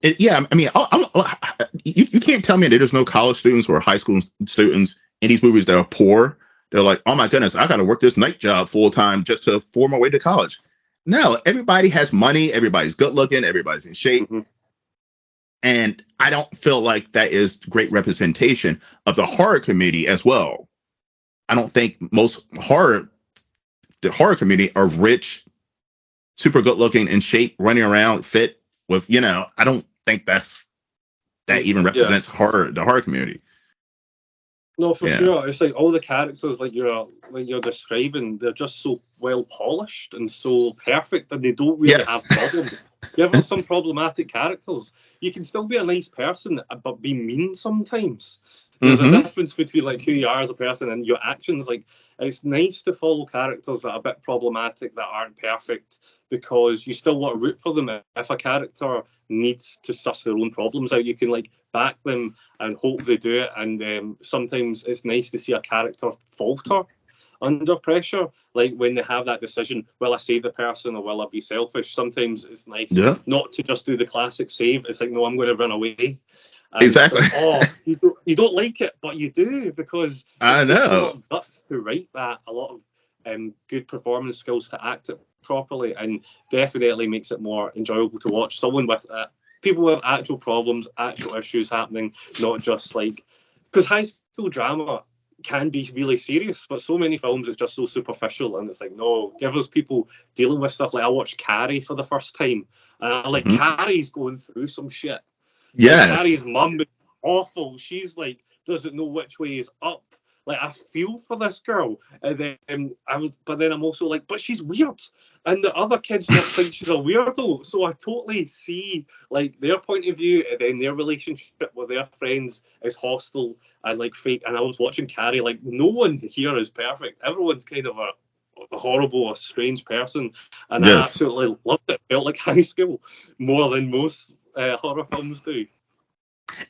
Yeah. I mean, you can't tell me that there's no college students or high school students in these movies that are poor. They're like, oh my goodness, I got to work this night job full time just to form my way to college. No, everybody has money. Everybody's good looking. Everybody's in shape. And I don't feel like that is great representation of the horror community as well. I don't think most the horror community are rich, super good looking, in shape, running around fit with, I don't think that even represents the horror community. No, for sure. It's like all the characters like you're describing, they're just so well polished and so perfect, and they don't really have problems. Give us some problematic characters. You can still be a nice person, but be mean sometimes. There's a difference between like who you are as a person and your actions. Like, it's nice to follow characters that are a bit problematic, that aren't perfect, because you still want to root for them. If a character needs to suss their own problems out, you can like back them and hope they do it. And sometimes it's nice to see a character falter under pressure, like when they have that decision, will I save the person or will I be selfish? Sometimes it's nice not to just do the classic save. It's like, no, I'm going to run away. And exactly. like, you don't like it, but you do, because I takes a know. lot of guts to write that, a lot of good performance skills to act it properly, and definitely makes it more enjoyable to watch. Someone with people with actual problems, actual issues happening, not just like, because high school drama can be really serious, but so many films it's just so superficial, and it's like, no, give us people dealing with stuff. Like, I watched Carrie for the first time, and like Carrie's going through some shit. Yes. Like, Carrie's mum is awful. She's like, doesn't know which way is up. Like, I feel for this girl. And then I'm also like, but she's weird. And the other kids don't think she's a weirdo. So I totally see like their point of view, and then their relationship with their friends is hostile and like fake. And I was watching Carrie, like, no one here is perfect. Everyone's kind of a horrible or strange person. And I absolutely loved it. Felt like high school more than most horror films do.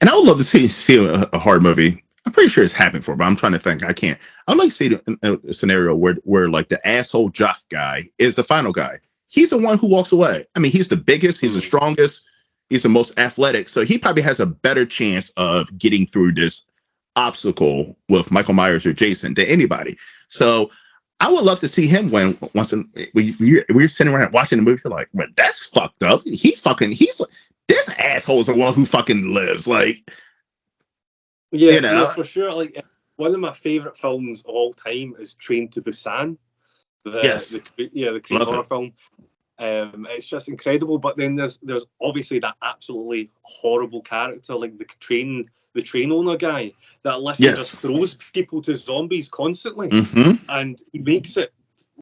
And I would love to see a horror movie. I'm pretty sure it's happened for, but I'm trying to think. I can't. I'd like to see a scenario where like the asshole jock guy is the final guy. He's the one who walks away. I mean, he's the biggest, he's the strongest, he's the most athletic. So he probably has a better chance of getting through this obstacle with Michael Myers or Jason than anybody. So I would love to see him win. We're sitting around watching the movie, you're like, well, that's fucked up. He's like, this asshole is the one who fucking lives. Like, yeah, for sure. Like, one of my favorite films of all time is Train to Busan. The Korean horror film. It's just incredible. But then there's obviously that absolutely horrible character, like the train owner guy that literally just throws people to zombies constantly, and he makes it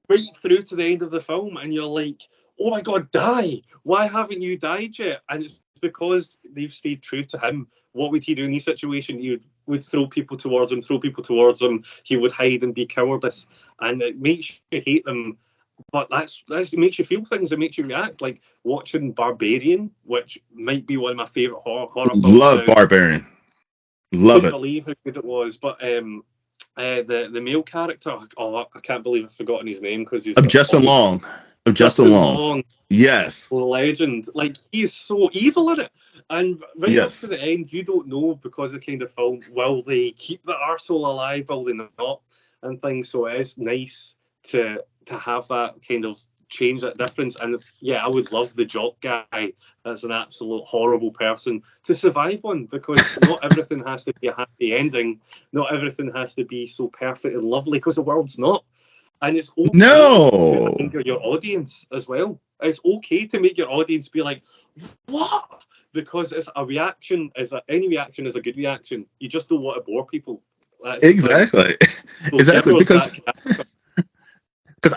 right through to the end of the film, and you're like, oh my god, die! Why haven't you died yet? And it's because they've stayed true to him. What would he do in these situations? He would throw people towards him. He would hide and be cowardice, and it makes you hate them. But it makes you feel things. It makes you react. Like watching Barbarian, which might be one of my favorite horror films. Love Barbarian. Love it. Couldn't believe how good it was. But the male character, I can't believe I've forgotten his name, because he's Justin Long. Justin Long. Yes. Legend. Like, he's so evil in it. And right up to the end, you don't know, because of the kind of film, will they keep the arsehole alive, will they not, and things. So it is nice to have that kind of change, that difference. And yeah, I would love the jock guy as an absolute horrible person to survive one, because not everything has to be a happy ending. Not everything has to be so perfect and lovely, because the world's not. And it's okay to anger your audience as well. It's okay to make your audience be like, what? Because it's a reaction. Any reaction is a good reaction. You just don't want to bore people. Exactly. Exactly. Because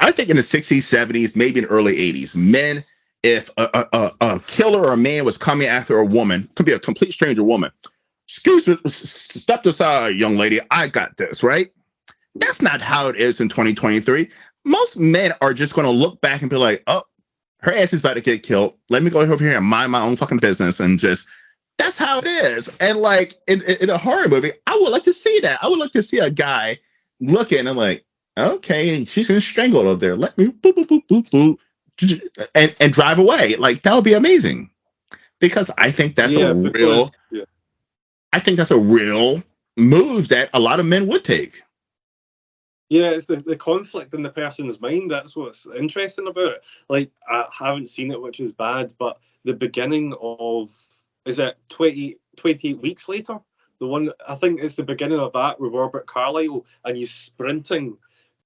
I think in the 60s, 70s, maybe in early 80s, men, if a killer or a man was coming after a woman, could be a complete stranger woman, excuse me, step aside, young lady, I got this, right? That's not how it is in 2023. Most men are just going to look back and be like, oh, her ass is about to get killed. Let me go over here and mind my own fucking business, and just, that's how it is. And like in a horror movie, I would like to see that. I would like to see a guy looking and like, okay, she's gonna strangle it over there. Let me boop, boop, boop, boop, boop, and drive away. Like, that would be amazing. Because I think that's I think that's a real move that a lot of men would take. Yeah, it's the conflict in the person's mind. That's what's interesting about it. Like, I haven't seen it, which is bad, but the beginning of, is it 28 weeks later? The one, I think it's the beginning of that with Robert Carlyle, and he's sprinting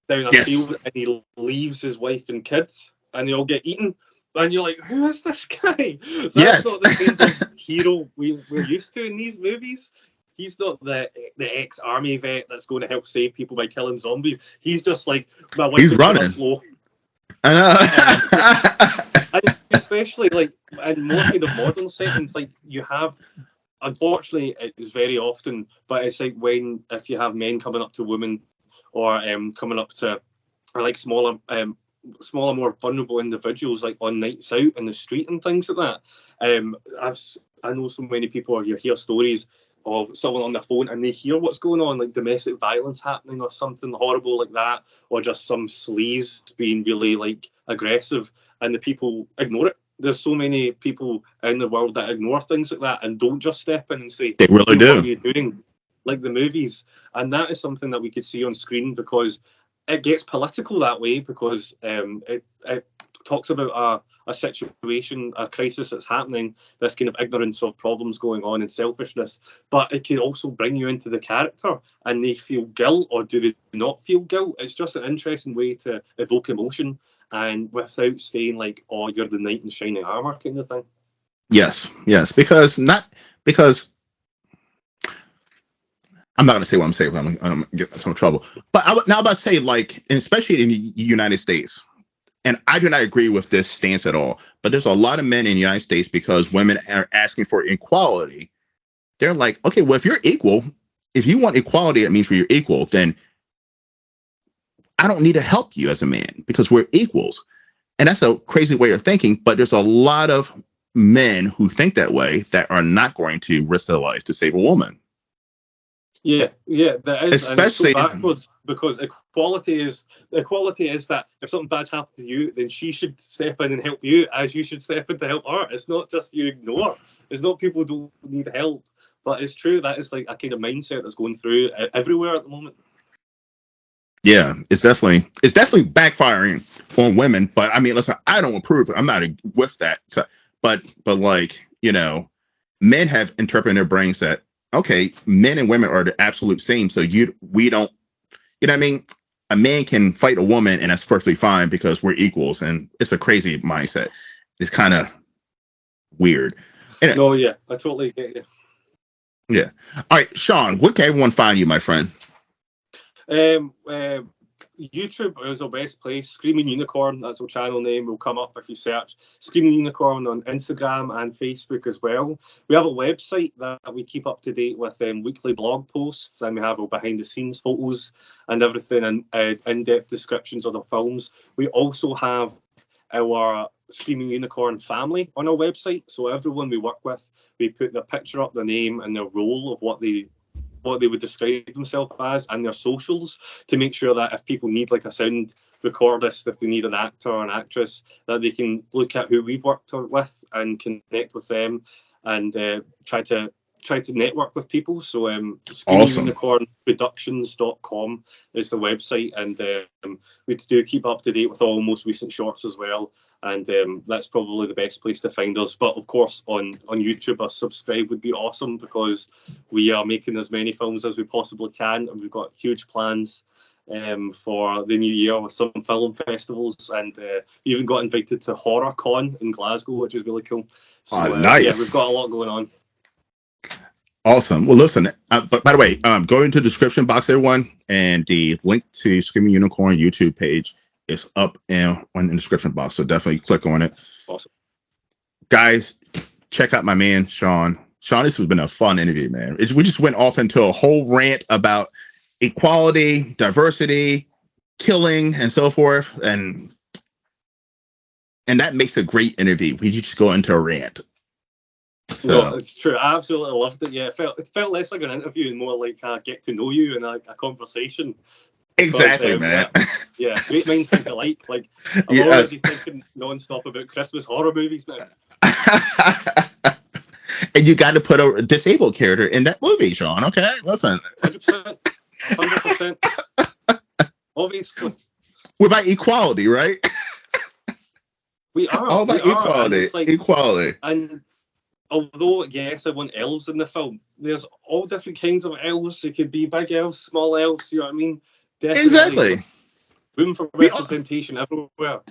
down a field, and he leaves his wife and kids, and they all get eaten. And you're like, who is this guy? That's not the kind of hero we're used to in these movies. He's not the ex-army vet that's going to help save people by killing zombies. He's just like, my wife is running slow. I know. especially like in more kind of modern settings, like you have. Unfortunately, it is very often, but it's like if you have men coming up to women, or coming up to, or like smaller, more vulnerable individuals, like on nights out in the street and things like that. I know so many people, or you hear stories of someone on their phone and they hear what's going on, like domestic violence happening or something horrible like that, or just some sleaze being really like aggressive, and the people ignore it. There's so many people in the world that ignore things like that and don't just step in and say, They really "Hey, what are do. you doing?" Like the movies, and that is something that we could see on screen, because it gets political that way, because it talks about a situation, a crisis that's happening, this kind of ignorance of problems going on and selfishness, but it can also bring you into the character and they feel guilt, or do they not feel guilt. It's just an interesting way to evoke emotion, and without staying like, oh, you're the knight in shining armor kind of thing. Yes, because I'm not going to say what I'm saying, but I'm going to get in some trouble. But now about to say, like, and especially in the United States, and I do not agree with this stance at all, but there's a lot of men in the United States, because women are asking for equality. They're like, okay, well, if you're equal, if you want equality, that means you're equal, then I don't need to help you as a man because we're equals. And that's a crazy way of thinking, but there's a lot of men who think that way that are not going to risk their life to save a woman. Yeah, that is, and it's so Especially, backwards, because equality is that if something bad's happened to you, then she should step in and help you, as you should step in to help her. It's not just you ignore. It's not people don't need help, but it's true that is like a kind of mindset that's going through everywhere at the moment. yeah, it's definitely backfiring on women. But I mean, listen, I don't approve. I'm not with that. So, but like, men have interpreted in their brains that, okay, men and women are the absolute same. So we don't, what I mean? A man can fight a woman and that's perfectly fine because we're equals. And it's a crazy mindset. It's kind of weird. Anyway, No, yeah, I totally get you. yeah. All right, Sean, where can everyone find you, my friend? YouTube is our best place. Screaming Unicorn, that's our channel name, will come up if you search Screaming Unicorn on Instagram and Facebook as well. We have a website that we keep up to date with weekly blog posts, and we have our behind the scenes photos and everything, and in-depth descriptions of the films. We also have our Screaming Unicorn family on our website. So everyone we work with, we put their picture up, their name and their role of what they would describe themselves as, and their socials, to make sure that if people need like a sound recordist, if they need an actor or an actress, that they can look at who we've worked with and connect with them, and try to network with people. So screamingunicornproductions.com is the website, and we do keep up to date with all most recent shorts as well, and that's probably the best place to find us. But of course on YouTube, a subscribe would be awesome, because we are making as many films as we possibly can, and we've got huge plans for the new year with some film festivals, and we even got invited to Horror Con in Glasgow, which is really cool. So Nice. yeah, we've got a lot going on. Awesome. Well, listen, but by the way, go into the description box, everyone, and the link to Screaming Unicorn YouTube page is up in the description box. So definitely click on it. Awesome. Guys, check out my man, Sean. Sean, this has been a fun interview, man. We just went off into a whole rant about equality, diversity, killing, and so forth. And that makes a great interview. We just go into a rant. So. No, it's true. I absolutely loved it. Yeah, it felt less like an interview and more like a get to know you and a conversation. Exactly, man. Yeah, great minds think alike. Like, I'm already thinking non-stop about Christmas horror movies now. And you got to put a disabled character in that movie, Sean. Okay, listen. 100%. Obviously. We're about equality, right? We are. All about equality. Like, equality. And although, yes, I want elves in the film, there's all different kinds of elves. It could be big elves, small elves, you know what I mean? Definitely. Exactly. Room for representation everywhere.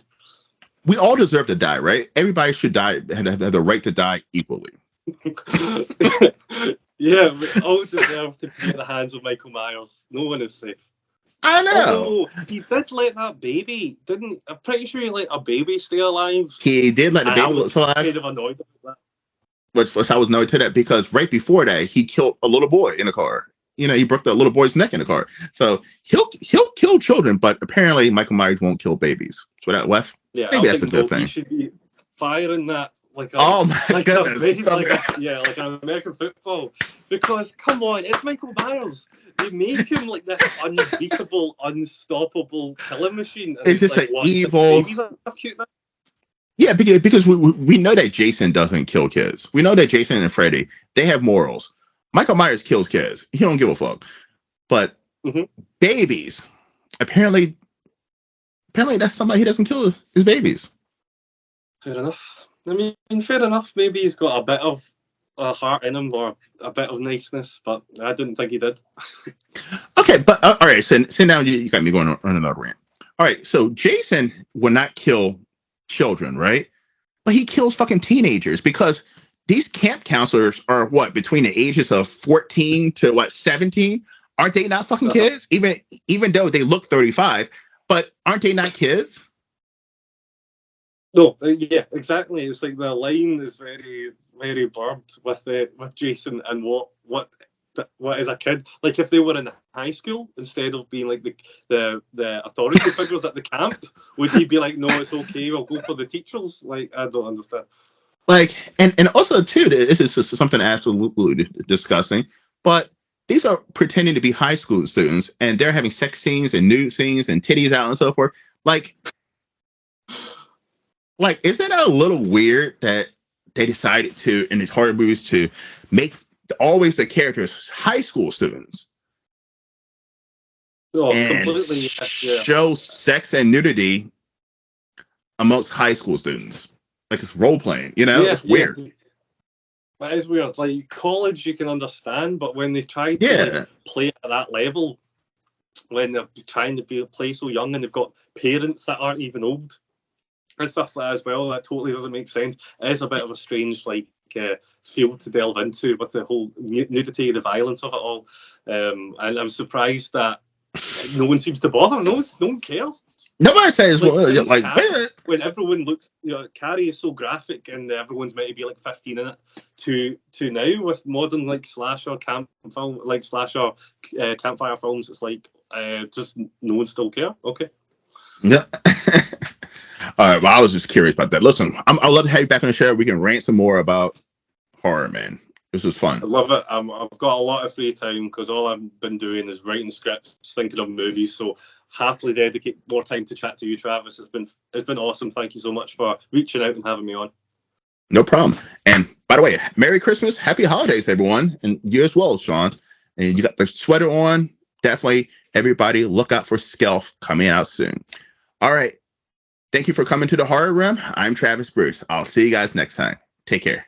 We all deserve to die, right? Everybody should die, have the right to die equally. Yeah, we all deserve to be in the hands of Michael Myers. No one is safe. I know. Although he did let that baby, didn't? I'm pretty sure he let a baby stay alive, He did let the and I baby was look alive, kind of annoyed about which I was annoyed to that because right before that he killed a little boy in a car. He broke the little boy's neck in the car. So he'll kill children, but apparently Michael Myers won't kill babies. So that West, Yeah, I maybe that's a think good no, he thing. should be firing that like a Oh my goodness! like an American football. Because come on, it's Michael Myers. They make him like this unbeatable, unstoppable killing machine, and It's it's just like an what? evil. Babies are cute now. Yeah, because we know that Jason doesn't kill kids. We know that Jason and Freddy, they have morals. Michael Myers kills kids. He don't give a fuck. But Mm-hmm. babies, apparently that's somebody he doesn't kill his babies. Fair enough. I mean, fair enough. Maybe he's got a bit of a heart in him or a bit of niceness, but I didn't think he did. Okay, but all right. So now you got me going on another rant. All right, so Jason will not kill children, right? But he kills fucking teenagers because these camp counselors are what between the ages of 14 to what 17? Aren't they not fucking kids? Even though they look 35, but aren't they not kids? No, yeah, exactly. It's like the line is very, very blurred with Jason and what is a kid. Like if they were in high school instead of being like the authority figures at the camp, would he be like, no, it's okay, we'll go for the teachers? Like I don't understand. Like, and also too, this is something absolutely disgusting. But these are pretending to be high school students, and they're having sex scenes and nude scenes and titties out and so forth. Like, isn't it a little weird that they decided to in these horror movies to make always the characters high school students Oh, and completely. Yeah. show sex and nudity amongst high school students? Like it's role playing, it's weird. Yeah. That is weird. Like college, you can understand, but when they try to play at that level, when they're trying to play so young and they've got parents that aren't even old and stuff like that as well, that totally doesn't make sense. It is a bit of a strange field to delve into with the whole nudity, the violence of it all. And I'm surprised that no one seems to bother. No one cares. Nobody says like Carrie, when everyone looks, Carrie is so graphic and everyone's meant to be like 15 in it. To now with modern like slasher campfire films, it's like just no one still care. Okay. Yeah. All right. Well, I was just curious about that. Listen, I'd love to have you back on the show. We can rant some more about horror, man. This was fun. I love it. I've got a lot of free time because all I've been doing is writing scripts, thinking of movies. So happily dedicate more time to chat to you, Travis. It's been awesome. Thank you so much for reaching out and having me on. No problem. And by the way, Merry Christmas, Happy Holidays, everyone, and you as well, Sean. And you got the sweater on. Definitely, everybody, look out for Skelf coming out soon. All right. Thank you for coming to the Horror Room. I'm Travis Bruce. I'll see you guys next time. Take care.